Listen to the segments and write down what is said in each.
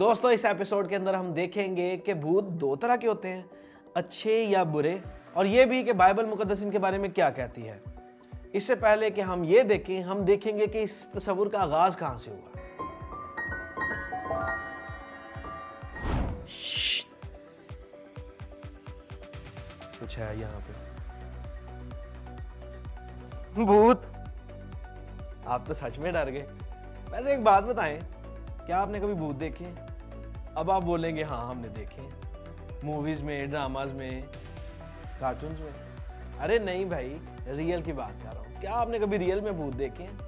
दोस्तों इस एपिसोड के अंदर हम देखेंगे कि भूत दो तरह के होते हैं, अच्छे या बुरे, और ये भी कि बाइबल मुकद्दस इनके बारे में क्या कहती है। इससे पहले कि हम ये देखें, हम देखेंगे कि इस तस्वुर का आगाज कहां से हुआ। कुछ है यहाँ पे। भूत। आप तो सच में डर गए। वैसे एक बात बताएं, क्या आपने कभी भूत देखे? अब आप बोलेंगे हाँ हमने देखे, मूवीज में, ड्रामाज में, कार्टून्स में। अरे नहीं भाई, रियल की बात कर रहा हूँ। क्या आपने कभी रियल में भूत देखे हैं?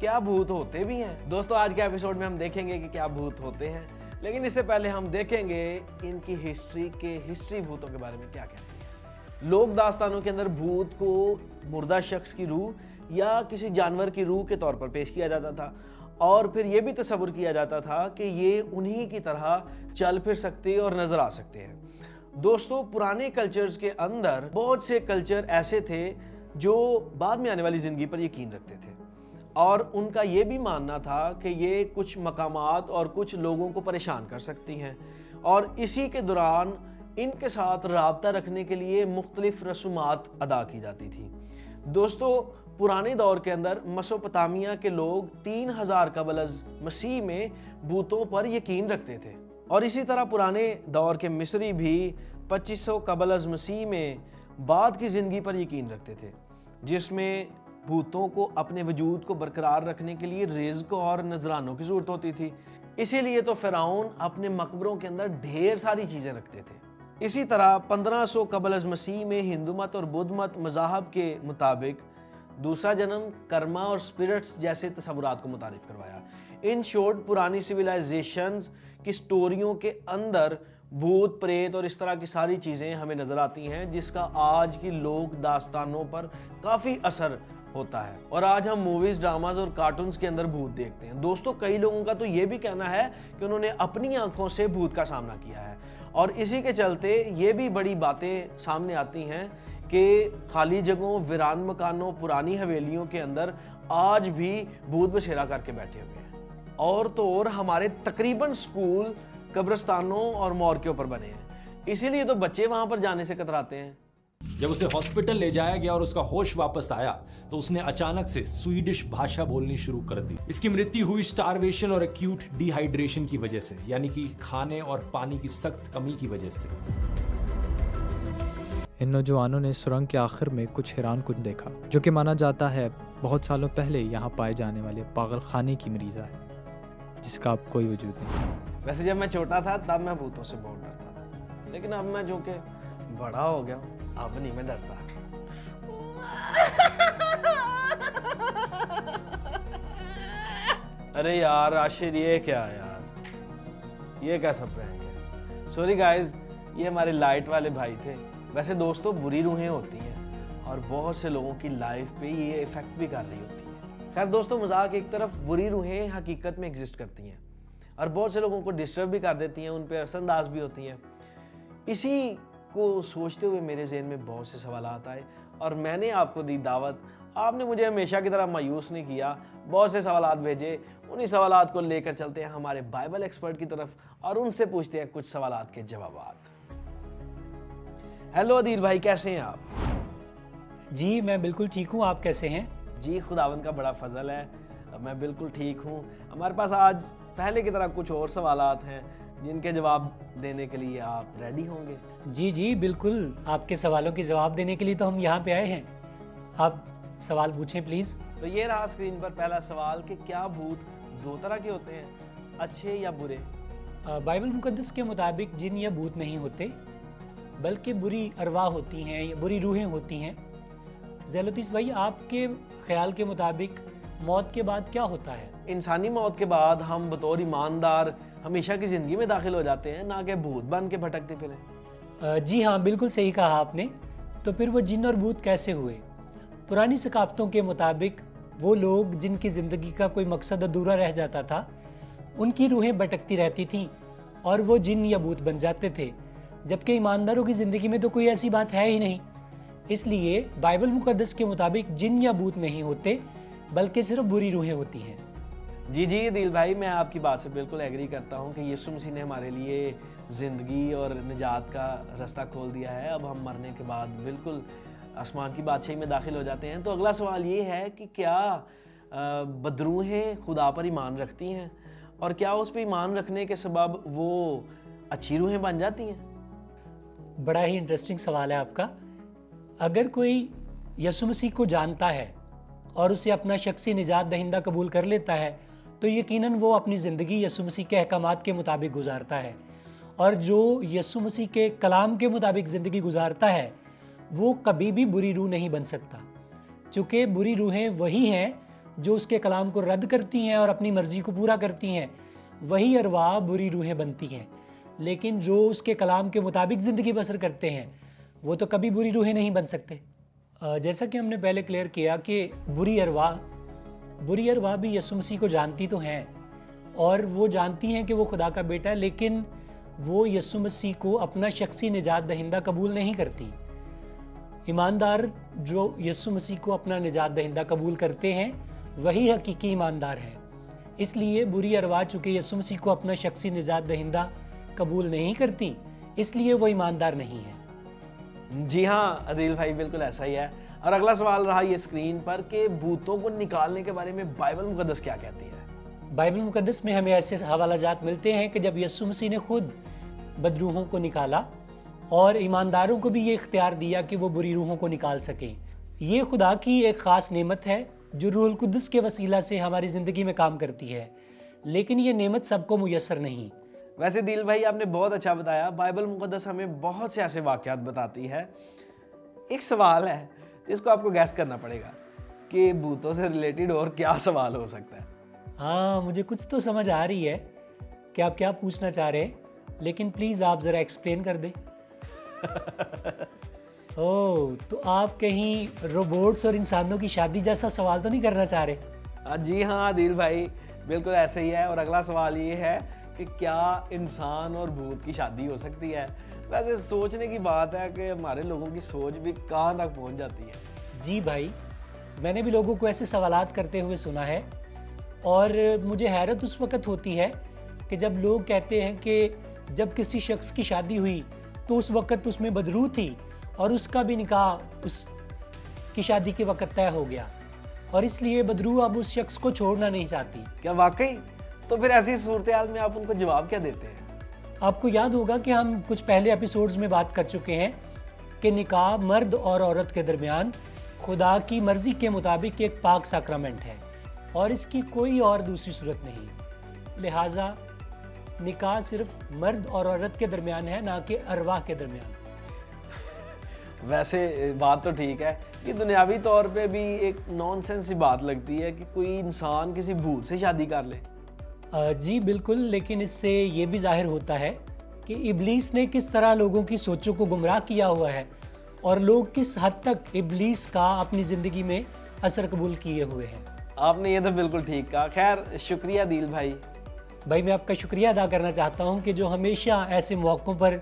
क्या भूत होते भी हैं? दोस्तों आज के एपिसोड में हम देखेंगे कि क्या भूत होते हैं, लेकिन इससे पहले हम देखेंगे इनकी हिस्ट्री भूतों के बारे में क्या कहती है। लोक दास्तानों के अंदर भूत को मुर्दा शख्स की रूह या किसी जानवर की रूह के तौर पर पेश किया जाता था, और फिर यह भी तस्वुर किया जाता था कि ये उन्हीं की तरह चल फिर सकते और नजर आ सकते हैं। दोस्तों पुराने कल्चर्स के अंदर बहुत से कल्चर ऐसे थे जो बाद में आने वाली जिंदगी पर यकीन रखते थे, और उनका ये भी मानना था कि ये कुछ मकामात और कुछ लोगों को परेशान कर सकती हैं, और इसी के दौरान इनके साथ राब्ता रखने के लिए मुख्तलिफ रसूमात अदा की जाती थी। दोस्तों पुराने दौर के अंदर मेसोपोटामिया के लोग 3000 कबल अज़ मसीह में भूतों पर यकीन रखते थे, और इसी तरह पुराने दौर के मिस्री भी 2500 कबल अज़ मसीह में बाद की ज़िंदगी पर यकीन रखते थे, जिसमें भूतों को अपने वजूद को बरकरार रखने के लिए रिज़्क़ और नजरानों की ज़रूरत होती थी। इसीलिए तो फ़िरौन अपने मकबरों के अंदर ढेर सारी चीज़ें रखते थे। इसी तरह 1500 कबल अज़ मसीह में हिंदू मत और बुद्ध मत मज़ाहब के मुताबिक दूसरा जन्म, कर्मा और स्पिरिट्स जैसे तस्वुरात को मुतारिफ करवाया। इन शॉर्ट पुरानी सिविलाइजेशंस की स्टोरियों के अंदर भूत, प्रेत और इस तरह की सारी चीज़ें हमें नज़र आती हैं, जिसका आज की लोक दास्तानों पर काफ़ी असर होता है, और आज हम मूवीज़, ड्रामाज और कार्टून्स के अंदर भूत देखते हैं। दोस्तों कई लोगों का तो ये भी कहना है कि उन्होंने अपनी आंखों से भूत का सामना किया है, और इसी के चलते ये भी बड़ी बातें सामने आती हैं कि खाली जगहों, वीरान मकानों, पुरानी हवेलियों के अंदर आज भी भूत बसेरा करके बैठे हुए हैं। और तो और हमारे तकरीबन स्कूल कब्रिस्तानों और मोरक्यों पर बने हैं, इसीलिए तो बच्चे वहां पर जाने से कतराते हैं। जब उसे हॉस्पिटल ले जाया गया और उसका होश वापस आया तो उसने अचानक से स्वीडिश भाषा बोलनी शुरू कर दी। इसकी मृत्यु हुई स्टारवेशन और एक्यूट डिहाइड्रेशन की वजह से, यानी कि खाने और पानी की सख्त कमी की वजह से। इन नौजवानों ने सुरंग के आखिर में कुछ हैरान कुछ देखा, जो कि माना जाता है बहुत सालों पहले यहाँ पाए जाने वाले पागल खाने की मरीजा है, जिसका अब कोई वजूद नहीं। वैसे जब मैं छोटा था तब मैं भूतों से बहुत डरता था, लेकिन अब मैं जो कि बड़ा हो गया अब नहीं मैं डरता। अरे यार आशिर, ये क्या यार, ये कैसा प्रैंक है? सॉरी गाइस, ये हमारे लाइट वाले भाई थे। वैसे दोस्तों बुरी रूहें होती हैं और बहुत से लोगों की लाइफ पे ये इफेक्ट भी कर रही होती है। खैर दोस्तों मजाक एक तरफ, बुरी रूहें हकीकत में एग्जिस्ट करती हैं और बहुत से लोगों को डिस्टर्ब भी कर देती हैं, उन पे असरअंदाज भी होती हैं। इसी को सोचते हुए मेरे जहन में बहुत से सवाल आए और मैंने आपको दी दावत। आपने मुझे हमेशा की तरह मायूस नहीं किया, बहुत से सवाल भेजे। उन्हीं सवाल को लेकर चलते हैं हमारे बाइबल एक्सपर्ट की तरफ और उनसे पूछते हैं कुछ सवाल के जवाब। हेलो अदील भाई, कैसे हैं आप? जी मैं बिल्कुल ठीक हूँ, आप कैसे हैं? जी खुदावंद का बड़ा फजल है, मैं बिल्कुल ठीक हूँ। हमारे पास आज पहले की तरह कुछ और सवालात हैं जिनके जवाब देने के लिए आप रेडी होंगे? जी जी बिल्कुल, आपके सवालों के जवाब देने के लिए तो हम यहाँ पे आए हैं। आप सवाल पूछें प्लीज़। तो ये रहा स्क्रीन पर पहला सवाल कि क्या भूत दो तरह के होते हैं, अच्छे या बुरे? बाइबल मुकद्दस के मुताबिक जिन या भूत नहीं होते, बल्कि बुरी अरवाह होती हैं या बुरी रूहें होती हैं। ज़ैलुतीस भाई, आपके ख्याल के मुताबिक मौत के बाद क्या होता है? इंसानी मौत के बाद हम बतौर ईमानदार हमेशा की ज़िंदगी में दाखिल हो जाते हैं, ना कि भूत बन के भटकते फिरें। जी हाँ, बिल्कुल सही कहा आपने। तो फिर वो जिन और भूत कैसे हुए? पुरानी सकाफ़तों के मुताबिक वो लोग जिनकी ज़िंदगी का कोई मकसद अधूरा रह जाता था, उनकी रूहें भटकती रहती थीं और वो जिन या भूत बन जाते थे, जबकि ईमानदारों की ज़िंदगी में तो कोई ऐसी बात है ही नहीं। इसलिए बाइबल मुकद्दस के मुताबिक जिन या भूत नहीं होते, बल्कि सिर्फ बुरी रूहें होती हैं। जी जी दिल भाई, मैं आपकी बात से बिल्कुल एग्री करता हूँ कि यीशु मसीह ने हमारे लिए ज़िंदगी और निजात का रास्ता खोल दिया है। अब हम मरने के बाद बिल्कुल आसमान की बादशाही में दाखिल हो जाते हैं। तो अगला सवाल ये है कि क्या बदरूहें खुदा पर ईमान रखती हैं, और क्या उस पर ईमान रखने के सबब वो अच्छी रूहें बन जाती हैं? बड़ा ही इंटरेस्टिंग सवाल है आपका। अगर कोई यीशु मसीह को जानता है और उसे अपना शख्सी निजात दहिंदा कबूल कर लेता है, तो यकीनन वो अपनी ज़िंदगी यीशु मसीह के अहकामात के मुताबिक गुजारता है। और जो यीशु मसीह के कलाम के मुताबिक ज़िंदगी गुजारता है वो कभी भी बुरी रूह नहीं बन सकता, चूँकि बुरी रूहें वही हैं जो उसके कलाम को रद्द करती हैं और अपनी मर्ज़ी को पूरा करती हैं, वही अरवाह बुरी रूहें बनती हैं। लेकिन जो उसके कलाम के मुताबिक ज़िंदगी बसर करते हैं वो तो कभी बुरी रूहें नहीं बन सकते। जैसा कि हमने पहले क्लियर किया कि बुरी अरवाह भी यीशु मसीह को जानती तो हैं, और वो जानती हैं कि वो खुदा का बेटा है, लेकिन वो यीशु मसीह को अपना शख्सी निजात दहिंदा कबूल नहीं करती। ईमानदार जो यीशु मसीह को अपना निजात दहिंदा कबूल करते हैं वही हकीकी ईमानदार हैं। इसलिए बुरी अरवाह चूँकि यीशु मसीह को अपना शख्सी निजात दहिंदा कबूल नहीं करती, इसलिए वो ईमानदार नहीं है। जी हाँ अदील भाई, बिल्कुल ऐसा ही है। और अगला सवाल रहा ये स्क्रीन पर कि भूतों को निकालने के बारे में बाइबल मुकद्दस क्या कहती है? बाइबल मुकद्दस में हमें ऐसे हवालाजात मिलते हैं कि जब यीशु मसीह ने खुद बदरूहों को निकाला और ईमानदारों को भी ये इख्तियार दिया कि वो बुरी रूहों को निकाल सकें। ये खुदा की एक ख़ास नेमत है जो रूहुल कुद्दस के वसीला से हमारी ज़िंदगी में काम करती है, लेकिन ये नेमत सबको मुयस्सर नहीं। वैसे दिल भाई आपने बहुत अच्छा बताया। बाइबल मुकद्दस हमें बहुत से ऐसे वाक़यात बताती है। एक सवाल है जिसको आपको गैस करना पड़ेगा कि भूतों से रिलेटेड और क्या सवाल हो सकता है। हाँ, मुझे कुछ तो समझ आ रही है कि आप क्या पूछना चाह रहे हैं, लेकिन प्लीज़ आप ज़रा एक्सप्लेन कर दें। ओह, तो आप कहीं रोबोट्स और इंसानों की शादी जैसा सवाल तो नहीं करना चाह रहे? जी हाँ दिल भाई, बिल्कुल ऐसे ही है। और अगला सवाल ये है कि क्या इंसान और भूत की शादी हो सकती है? वैसे सोचने की बात है कि हमारे लोगों की सोच भी कहाँ तक पहुँच जाती है। जी भाई, मैंने भी लोगों को ऐसे सवालात करते हुए सुना है, और मुझे हैरत उस वक़्त होती है कि जब लोग कहते हैं कि जब किसी शख्स की शादी हुई तो उस वक़्त उसमें बदरूह थी और उसका भी निकाह उस की शादी के वक़्त तय हो गया, और इसलिए बदरूह अब उस शख्स को छोड़ना नहीं चाहती। क्या वाकई? तो फिर ऐसी सूरत हाल में आप उनको जवाब क्या देते हैं? आपको याद होगा कि हम कुछ पहले एपिसोड्स में बात कर चुके हैं कि निकाह मर्द और औरत के दरमियान खुदा की मर्ज़ी के मुताबिक एक पाक साक्रामेंट है और इसकी कोई और दूसरी सूरत नहीं। लिहाजा निकाह सिर्फ मर्द और औरत के दरमियान है, ना कि अरवाह के दरमियान। वैसे बात तो ठीक है, ये दुनियावी तौर पे भी एक नॉनसेंस सी बात लगती है कि कोई इंसान किसी भूत से शादी कर ले। जी बिल्कुल, लेकिन इससे ये भी जाहिर होता है कि इब्लीस ने किस तरह लोगों की सोचों को गुमराह किया हुआ है और लोग किस हद तक इब्लीस का अपनी ज़िंदगी में असर कबूल किए हुए हैं। आपने ये तो बिल्कुल ठीक कहा। खैर शुक्रिया दिल भाई। भाई मैं आपका शुक्रिया अदा करना चाहता हूँ कि जो हमेशा ऐसे मौक़ों पर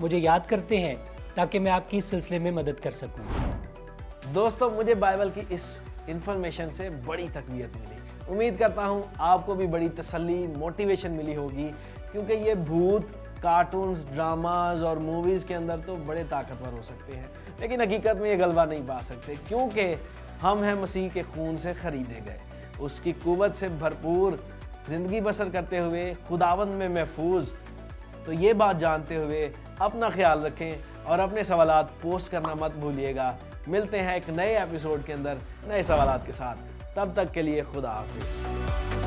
मुझे याद करते हैं ताकि मैं आपकी इस सिलसिले में मदद कर सकूँ। दोस्तों, मुझे बाइबल की इस इन्फॉर्मेशन से बड़ी तकवीत मिली। उम्मीद करता हूँ आपको भी बड़ी तसल्ली, मोटिवेशन मिली होगी, क्योंकि ये भूत कार्टून्स, ड्रामाज और मूवीज़ के अंदर तो बड़े ताकतवर हो सकते हैं, लेकिन हकीकत में ये गलबा नहीं पा सकते, क्योंकि हम हैं मसीह के खून से ख़रीदे गए। उसकी कुव्वत से भरपूर ज़िंदगी बसर करते हुए खुदावंद में महफूज। तो ये बात जानते हुए अपना ख्याल रखें और अपने सवालात पोस्ट करना मत भूलिएगा। मिलते हैं एक नए एपिसोड के अंदर नए सवालात के साथ। तब तक के लिए खुदा हाफिज़।